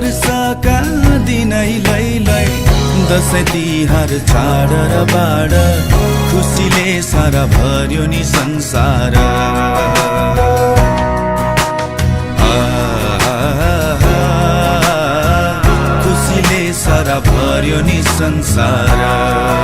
वर्षका दिनै लै दसैँ तिहार चाड र बाड खुसीले सारा भर्यो नि संसार। खुसीले सारा भर्यो नि संसार।